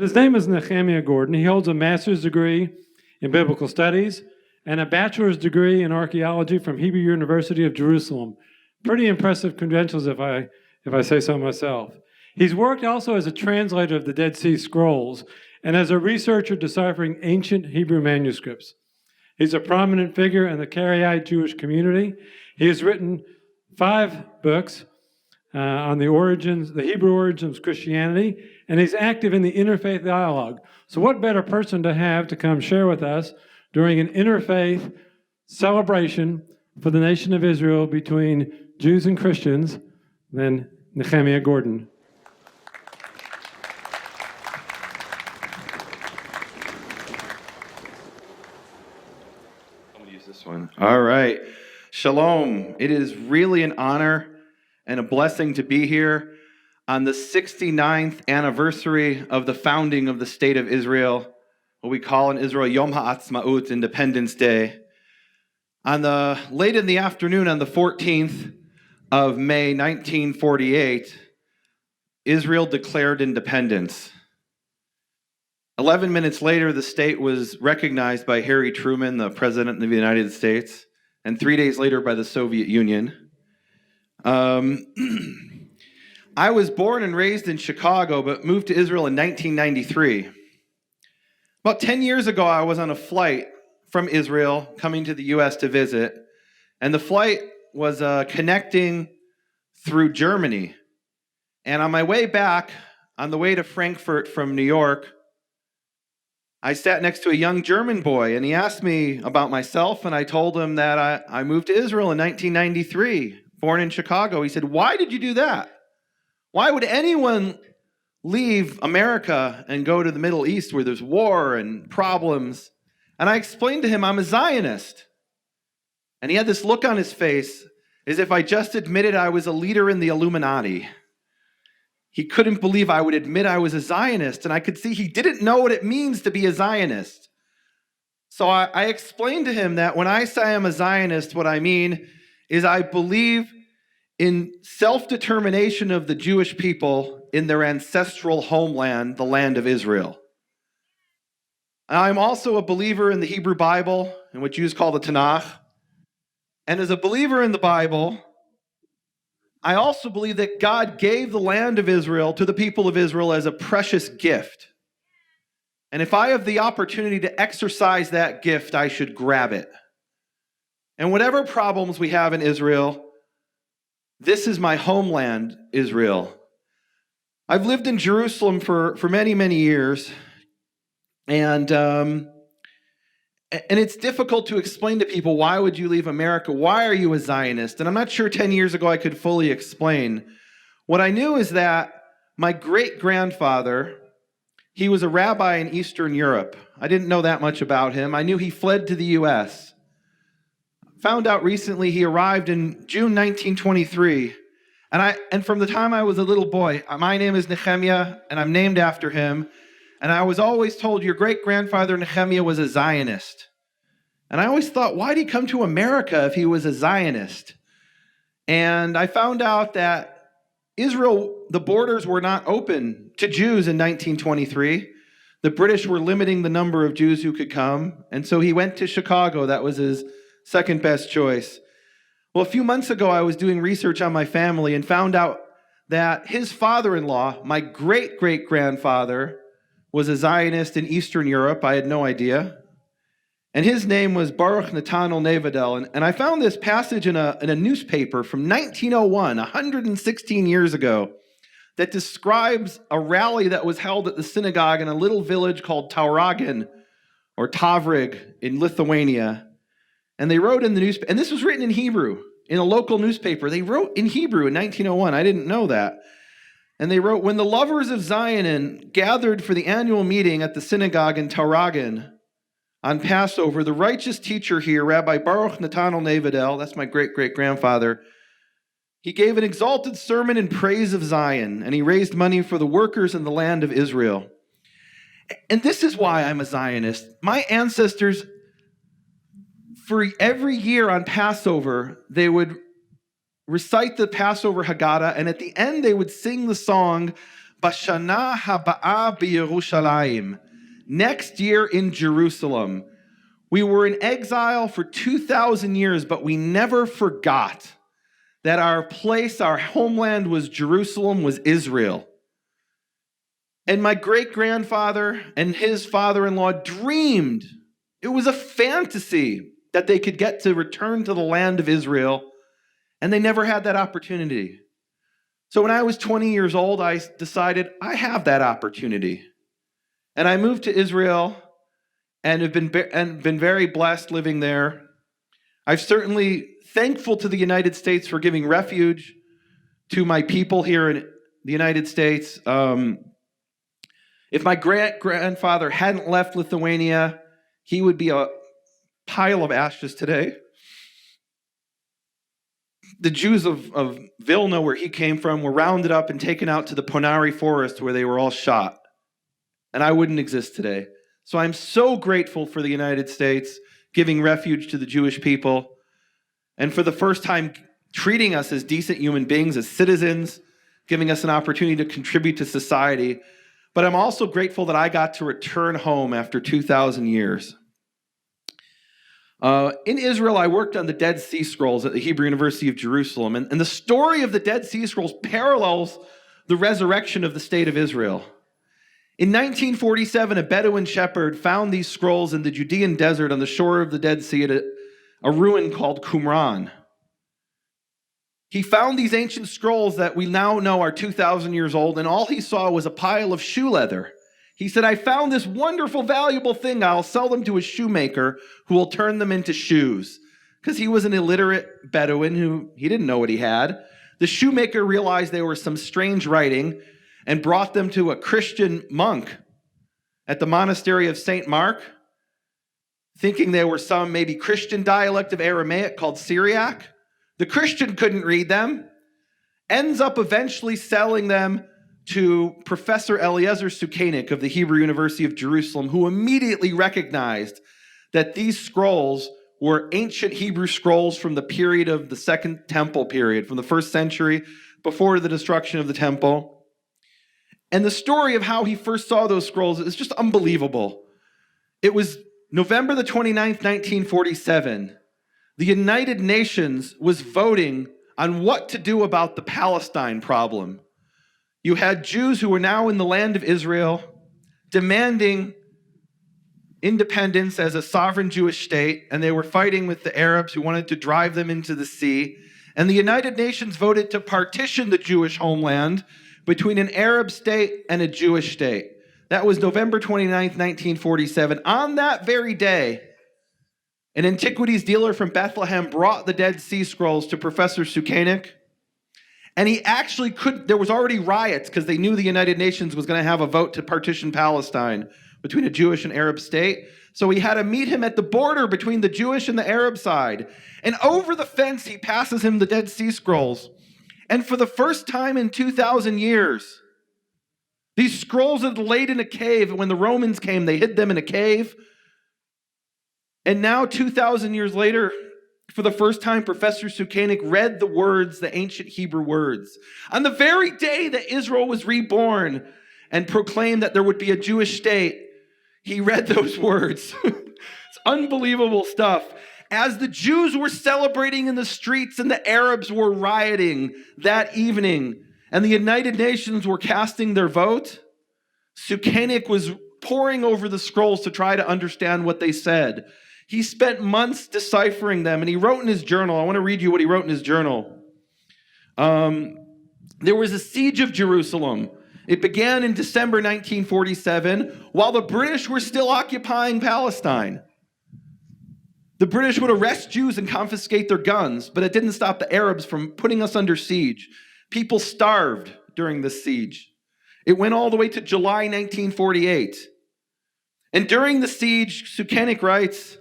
His name is Nehemia Gordon. He holds a master's degree in biblical studies and a bachelor's degree in archaeology from Hebrew University of Jerusalem. Pretty impressive credentials, if I say so myself. He's worked also as a translator of the Dead Sea Scrolls and as a researcher deciphering ancient Hebrew manuscripts. He's a prominent figure in the Karaite Jewish community. He has written 5 books on the Hebrew origins of Christianity, and he's active in the interfaith dialogue. So what better person to have to come share with us during an interfaith celebration for the nation of Israel between Jews and Christians than Nehemia Gordon. I'm going to use this one. All right. Shalom. It is really an honor and a blessing to be here on the 69th anniversary of the founding of the State of Israel, what we call in Israel Yom HaAtzmaut, Independence Day. Late in the afternoon on the 14th of May 1948, Israel declared independence. 11 minutes later, the state was recognized by Harry Truman, the President of the United States, and 3 days later by the Soviet Union. I was born and raised in Chicago, but moved to Israel in 1993. About 10 years ago, I was on a flight from Israel coming to the U.S. to visit, and the flight was connecting through Germany. And on my way back, on the way to Frankfurt from New York, I sat next to a young German boy, and he asked me about myself, and I told him that I moved to Israel in 1993, born in Chicago. He said, "Why did you do that? Why would anyone leave America and go to the Middle East where there's war and problems?" And I explained to him, I'm a Zionist. And he had this look on his face as if I just admitted I was a leader in the Illuminati. He couldn't believe I would admit I was a Zionist, and I could see he didn't know what it means to be a Zionist. So I explained to him that when I say I'm a Zionist, what I mean is I believe in self-determination of the Jewish people in their ancestral homeland, the land of Israel. I'm also a believer in the Hebrew Bible, and what Jews call the Tanakh. And as a believer in the Bible, I also believe that God gave the land of Israel to the people of Israel as a precious gift. And if I have the opportunity to exercise that gift, I should grab it. And whatever problems we have in Israel, this is my homeland, Israel. I've lived in Jerusalem for many, many years. And it's difficult to explain to people, why would you leave America? Why are you a Zionist? And I'm not sure 10 years ago I could fully explain. What I knew is that my great-grandfather, he was a rabbi in Eastern Europe. I didn't know that much about him. I knew he fled to the U.S. Found out recently he arrived in June 1923. And from the time I was a little boy, my name is Nehemia, and I'm named after him. And I was always told your great-grandfather Nehemia was a Zionist. And I always thought, why'd he come to America if he was a Zionist? And I found out that Israel, the borders were not open to Jews in 1923. The British were limiting the number of Jews who could come. And so he went to Chicago. That was his second best choice. Well, a few months ago, I was doing research on my family and found out that his father-in-law, my great-great-grandfather, was a Zionist in Eastern Europe. I had no idea. And his name was Baruch Natanel Nevedel. And I found this passage in a newspaper from 1901, 116 years ago, that describes a rally that was held at the synagogue in a little village called Tauragin, or Tavrig, in Lithuania. And they wrote in the newspaper, and this was written in Hebrew, in a local newspaper. They wrote in Hebrew in 1901. I didn't know that. And they wrote, when the lovers of Zion gathered for the annual meeting at the synagogue in Tauragin on Passover, the righteous teacher here, Rabbi Baruch Natanel Nevedel, that's my great-great-grandfather, he gave an exalted sermon in praise of Zion, and he raised money for the workers in the land of Israel. And this is why I'm a Zionist. My ancestors, for every year on Passover, they would recite the Passover Haggadah, and at the end they would sing the song, Bashana haba'a b'Yerushalayim. Next year in Jerusalem. We were in exile for 2,000 years, but we never forgot that our place, our homeland was Jerusalem, was Israel. And my great-grandfather and his father-in-law dreamed, it was a fantasy, that they could get to return to the land of Israel, and they never had that opportunity. So when I was 20 years old, I decided I have that opportunity. And I moved to Israel and have been very blessed living there. I'm certainly thankful to the United States for giving refuge to my people here in the United States. If my great-grandfather hadn't left Lithuania, he would be a pile of ashes today. The Jews of Vilna, where he came from, were rounded up and taken out to the Ponari forest where they were all shot. And I wouldn't exist today. So I'm so grateful for the United States giving refuge to the Jewish people, and for the first time treating us as decent human beings, as citizens, giving us an opportunity to contribute to society. But I'm also grateful that I got to return home after 2,000 years. In Israel, I worked on the Dead Sea Scrolls at the Hebrew University of Jerusalem, and the story of the Dead Sea Scrolls parallels the resurrection of the state of Israel. In 1947, a Bedouin shepherd found these scrolls in the Judean desert on the shore of the Dead Sea at a ruin called Qumran. He found these ancient scrolls that we now know are 2,000 years old, and all he saw was a pile of shoe leather. He said, I found this wonderful, valuable thing. I'll sell them to a shoemaker who will turn them into shoes. Because he was an illiterate Bedouin who he didn't know what he had. The shoemaker realized there was some strange writing and brought them to a Christian monk at the monastery of St. Mark, thinking there were some maybe Christian dialect of Aramaic called Syriac. The Christian couldn't read them, ends up eventually selling them to Professor Eliezer Sukenik of the Hebrew University of Jerusalem, who immediately recognized that these scrolls were ancient Hebrew scrolls from the period of the Second Temple period, from the 1st century, before the destruction of the temple. And the story of how he first saw those scrolls is just unbelievable. It was November the 29th, 1947. The United Nations was voting on what to do about the Palestine problem. You had Jews who were now in the land of Israel demanding independence as a sovereign Jewish state, and they were fighting with the Arabs who wanted to drive them into the sea. And the United Nations voted to partition the Jewish homeland between an Arab state and a Jewish state. That was November 29th, 1947. On that very day, an antiquities dealer from Bethlehem brought the Dead Sea Scrolls to Professor Sukenik. And he actually there was already riots because they knew the United Nations was going to have a vote to partition Palestine between a Jewish and Arab state. So he had to meet him at the border between the Jewish and the Arab side. And over the fence, he passes him the Dead Sea Scrolls. And for the first time in 2,000 years, these scrolls are laid in a cave. And when the Romans came, they hid them in a cave. And now, 2,000 years later, for the first time, Professor Sukenik read the words, the ancient Hebrew words. On the very day that Israel was reborn and proclaimed that there would be a Jewish state, he read those words. It's unbelievable stuff. As the Jews were celebrating in the streets and the Arabs were rioting that evening, and the United Nations were casting their vote, Sukenik was poring over the scrolls to try to understand what they said. He spent months deciphering them, and he wrote in his journal. I want to read you what he wrote in his journal. There was a siege of Jerusalem. It began in December 1947, while the British were still occupying Palestine. The British would arrest Jews and confiscate their guns, but it didn't stop the Arabs from putting us under siege. People starved during this siege. It went all the way to July 1948. And during the siege, Sukenik writes,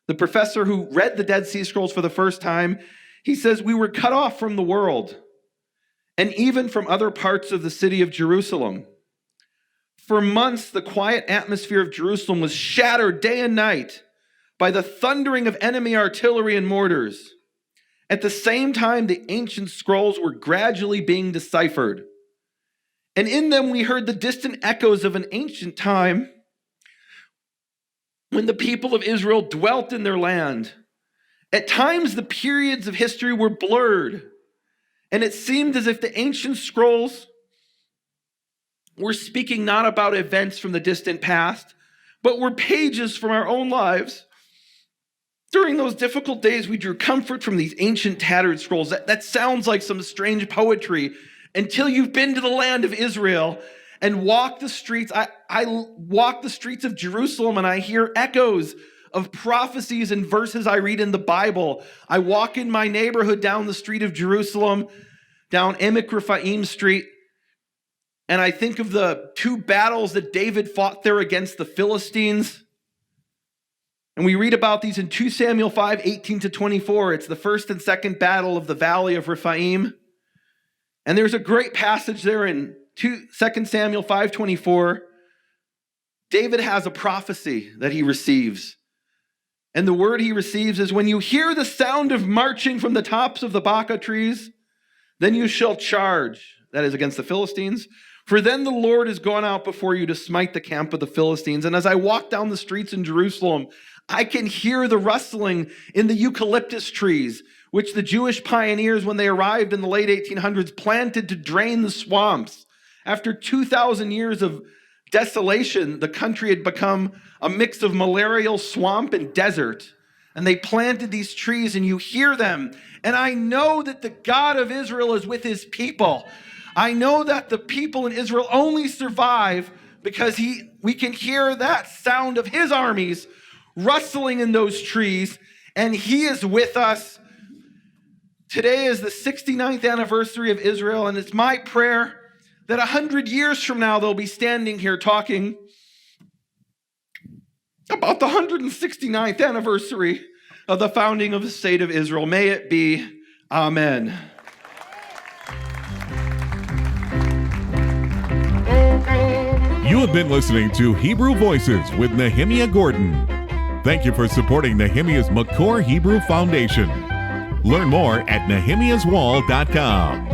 the professor who read the Dead Sea Scrolls for the first time, he says, we were cut off from the world, and even from other parts of the city of Jerusalem. For months, the quiet atmosphere of Jerusalem was shattered day and night by the thundering of enemy artillery and mortars. At the same time, the ancient scrolls were gradually being deciphered. And in them we heard the distant echoes of an ancient time when the people of Israel dwelt in their land. At times the periods of history were blurred, and it seemed as if the ancient scrolls were speaking not about events from the distant past, but were pages from our own lives. During those difficult days, we drew comfort from these ancient tattered scrolls. That sounds like some strange poetry until you've been to the land of Israel and walk the streets. I walk the streets of Jerusalem and I hear echoes of prophecies and verses I read in the Bible. I walk in my neighborhood down the street of Jerusalem, down Emek Rephaim Street, and I think of the two battles that David fought there against the Philistines. And we read about these in 2 Samuel 5, 18-24. It's the first and second battle of the Valley of Rephaim. And there's a great passage there in 2 Samuel 5:24. David has a prophecy that he receives. And the word he receives is, when you hear the sound of marching from the tops of the baka trees, then you shall charge. That is against the Philistines. For then the Lord has gone out before you to smite the camp of the Philistines. And as I walk down the streets in Jerusalem, I can hear the rustling in the eucalyptus trees, which the Jewish pioneers, when they arrived in the late 1800s, planted to drain the swamps. After 2,000 years of desolation, the country had become a mix of malarial swamp and desert. And they planted these trees, and you hear them. And I know that the God of Israel is with his people. I know that the people in Israel only survive because we can hear that sound of his armies rustling in those trees, and he is with us. Today is the 69th anniversary of Israel, and it's my prayer that 100 years from now, they'll be standing here talking about the 169th anniversary of the founding of the state of Israel. May it be. Amen. You have been listening to Hebrew Voices with Nehemia Gordon. Thank you for supporting Nehemia's McCore Hebrew Foundation. Learn more at nehemiaswall.com.